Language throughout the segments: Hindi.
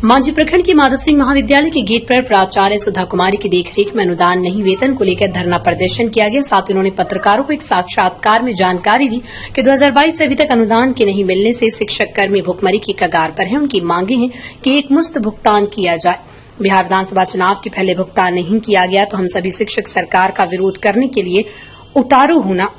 मांझी प्रखंड के माधव सिंह महाविद्यालय के गेट पर प्राचार्य सुधा कुमारी की देखरेख में अनुदान नहीं वेतन को लेकर धरना प्रदर्शन किया गया। साथ ही उन्होंने पत्रकारों को एक साक्षात्कार में जानकारी दी कि 2022 से अभी तक अनुदान के नहीं मिलने से शिक्षक कर्मी भुखमरी की कगार पर हैं। उनकी मांगे हैं कि एक मुश्त भुगतान किया जाए। बिहार विधानसभा चुनाव के पहले भुगतान नहीं किया गया तो हम सभी शिक्षक सरकार का विरोध करने के लिए उतारू होना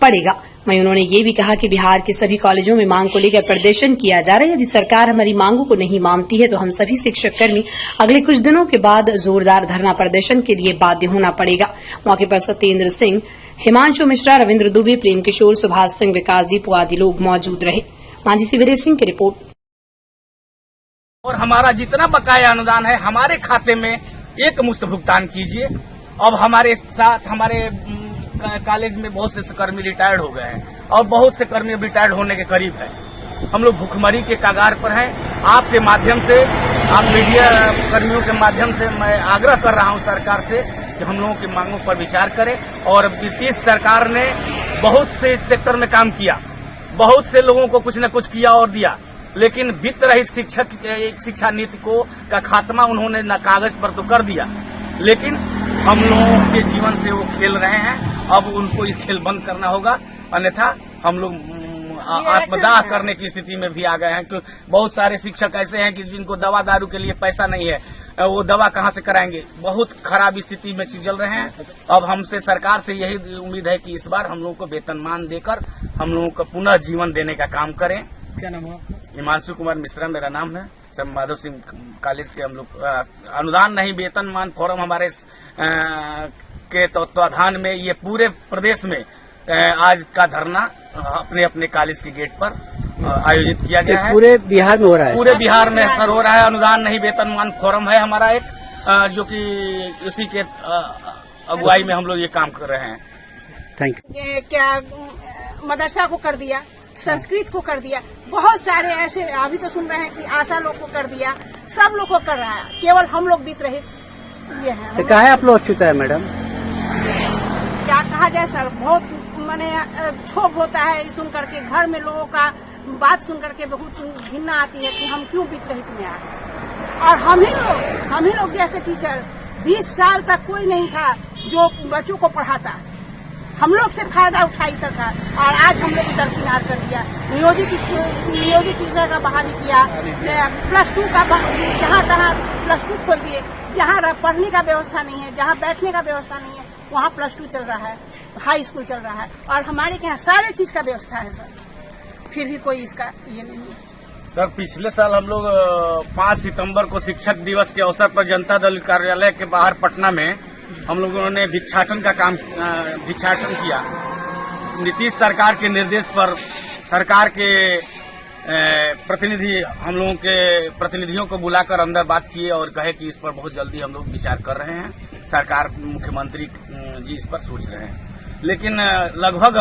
पड़ेगा। वहीं उन्होंने ये भी कहा कि बिहार के सभी कॉलेजों में मांग को लेकर प्रदर्शन किया जा रहा है। यदि सरकार हमारी मांगों को नहीं मानती है तो हम सभी शिक्षक कर्मी अगले कुछ दिनों के बाद जोरदार धरना प्रदर्शन के लिए बाध्य होना पड़ेगा। मौके पर सत्येंद्र सिंह, हिमांशु मिश्रा, रविन्द्र दुबे, प्रेम किशोर, सुभाष सिंह, विकास दीप आदि लोग मौजूद रहे। मांझी से वीरेश सिंह की रिपोर्ट। और हमारा जितना बकाया अनुदान है हमारे खाते में एक मुश्त भुगतान कीजिए। अब हमारे साथ हमारे कॉलेज में बहुत से कर्मी रिटायर्ड हो गए हैं और बहुत से कर्मी रिटायर्ड होने के करीब है। हम लोग भुखमरी के कगार पर हैं। आपके माध्यम से, आप मीडिया कर्मियों के माध्यम से मैं आग्रह कर रहा हूं सरकार से कि हम लोगों की मांगों पर विचार करें। और ब्रिटिश सरकार ने बहुत से सेक्टर में काम किया, बहुत से लोगों को कुछ न कुछ किया और दिया, लेकिन वित्त रहित शिक्षा नीति का खात्मा उन्होंने न कागज पर तो कर दिया, लेकिन हम लोगों के जीवन से वो खेल रहे हैं। अब उनको ये खेल बंद करना होगा, अन्यथा हम लोग आत्मदाह करने की स्थिति में भी आ गए हैं। क्योंकि बहुत सारे शिक्षक ऐसे हैं कि जिनको दवा दारू के लिए पैसा नहीं है, वो दवा कहाँ से कराएंगे। बहुत खराब स्थिति में चल रहे हैं। अब हमसे सरकार से यही उम्मीद है कि इस बार हम लोगों को वेतनमान देकर हम लोगों को पुनः जीवन देने का काम करें। क्या नाम है? हिमांशु कुमार मिश्रा मेरा नाम है। सब माधव सिंह कॉलेज के हम लोग अनुदान नहीं वेतनमान फोरम हमारे के तत्वाधान में ये पूरे प्रदेश में आज का धरना अपने अपने कॉलेज के गेट पर आयोजित किया गया है। पूरे बिहार में हो रहा है? पूरे बिहार में सर हो रहा है। अनुदान नहीं वेतनमान फोरम है हमारा एक, जो कि इसी के अगुवाई में हम लोग ये काम कर रहे हैं। Thank you. क्या मदरसा को कर दिया, संस्कृत को कर दिया, बहुत सारे ऐसे अभी तो सुन रहे हैं कि आशा लोग को कर दिया, सब लोग को कर रहा है, केवल हम लोग बीत रहे ये है। तो क्या है आप लोग अछूता है मैडम? क्या कहा जाए सर, बहुत माने क्षोभ होता है सुन करके। घर में लोगों का बात सुन करके बहुत घृणा आती है कि हम क्यों बीत रहित में आए। और हम ही लोग जैसे टीचर 20 साल तक कोई नहीं था जो बच्चों को पढ़ाता। हम लोग से फायदा उठाई सरकार और आज हम लोग दरकिनार कर दिया। नियोजित टीचर का बहाली किया, +2 का जहाँ तहाँ +2 खोल दिए। जहाँ पढ़ने का व्यवस्था नहीं है, जहाँ बैठने का व्यवस्था नहीं है, वहाँ +2 चल रहा है, हाई स्कूल चल रहा है। और हमारे यहाँ सारे चीज का व्यवस्था है सर, फिर भी कोई इसका ये नहीं है। सर पिछले साल हम लोग 5 सितंबर को शिक्षक दिवस के अवसर पर जनता दल कार्यालय के बाहर पटना में हम लोगों ने भिक्षाटन किया। नीतीश सरकार के निर्देश पर सरकार के प्रतिनिधि हम लोगों के प्रतिनिधियों को बुलाकर अंदर बात किए और कहे कि इस पर बहुत जल्दी हम लोग विचार कर रहे हैं। सरकार मुख्यमंत्री जी इस पर सोच रहे हैं, लेकिन लगभग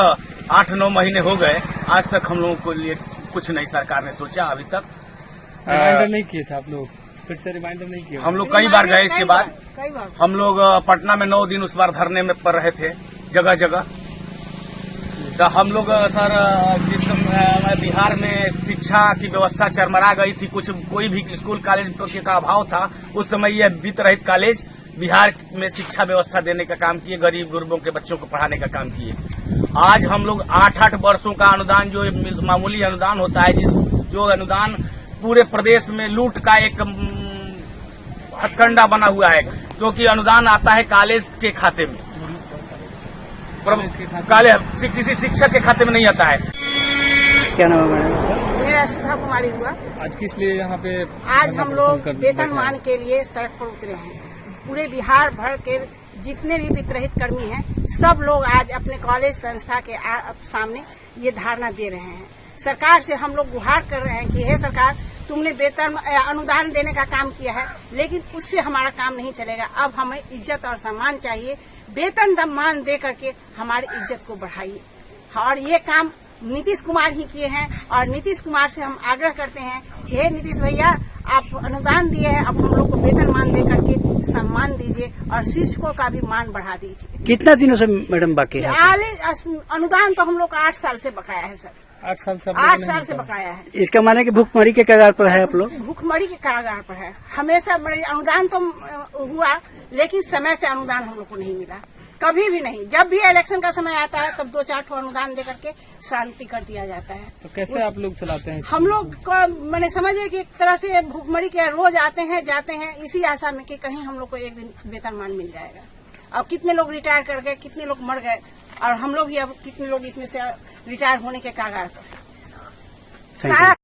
8-9 महीने हो गए, आज तक हम लोगों को लिए कुछ नहीं सरकार ने सोचा। अभी तक रिमाइंडर नहीं किए थे आप लोग? फिर से रिमाइंडर नहीं किया? हम लोग कई बार गए। इसके बाद हम लोग पटना में 9 दिन उस बार धरने में पर रहे थे जगह जगह। तो हम लोग सर जिस समय बिहार में शिक्षा की व्यवस्था चरमरा गई थी, कोई भी स्कूल कॉलेज का अभाव था, उस समय यह वित्त रहित कॉलेज बिहार में शिक्षा व्यवस्था देने का काम किए, गरीब गुरबों के बच्चों को पढ़ाने का काम किए। आज हम लोग 8-8 वर्षों का अनुदान, जो मामूली अनुदान होता है, जो अनुदान पूरे प्रदेश में लूट का एक हथकंडा बना हुआ है, क्योंकि अनुदान आता है कॉलेज के खाते में, किसी शिक्षक के खाते में नहीं आता है। क्या नाम है मैडम? मेरा सुधा कुमारी हुआ। आज किस लिए यहाँ पे? आज हम लोग वेतनमान के लिए सड़क पर उतरे हैं। पूरे बिहार भर के जितने भी वित्त रहित कर्मी हैं, सब लोग आज अपने कॉलेज संस्था के सामने ये धारणा दे रहे हैं। सरकार से हम लोग गुहार कर रहे हैं कि हे सरकार, तुमने वेतन अनुदान देने का काम किया है, लेकिन उससे हमारा काम नहीं चलेगा। अब हमें इज्जत और सम्मान चाहिए। वेतन मान दे करके हमारी इज्जत को बढ़ाइए। और ये काम नीतीश कुमार ही किए हैं और नीतीश कुमार से हम आग्रह करते हैं, हे नीतीश भैया, आप अनुदान दिए हैं, अब हम लोग को वेतन मान दे करके सम्मान दीजिए और शिक्षकों का भी मान बढ़ा दीजिए। कितना दिनों से मैडम बाकी है? अनुदान तो हम लोग का 8 साल से बकाया है सर। 8 साल से 8 साल से बकाया है। इसका माने कि भूखमरी के कगार पर है आप लोग? भूखमरी के कारागार पर है। हमेशा अनुदान तो हुआ, लेकिन समय से अनुदान हम लोग को नहीं मिला, कभी भी नहीं। जब भी इलेक्शन का समय आता है तब 2-4 ठो अनुदान दे करके शांति कर दिया जाता है। तो कैसे आप लोग चलाते हैं? हम लोग को मैंने समझिए कि एक तरह से भूखमरी के रोज आते हैं जाते हैं, इसी आशा में कि कहीं हम लोग को एक दिन वेतनमान मिल जाएगा। अब कितने लोग रिटायर कर गए, कितने लोग मर गए, और हम लोग ही अब कितने लोग इसमें से रिटायर होने के कागार पर।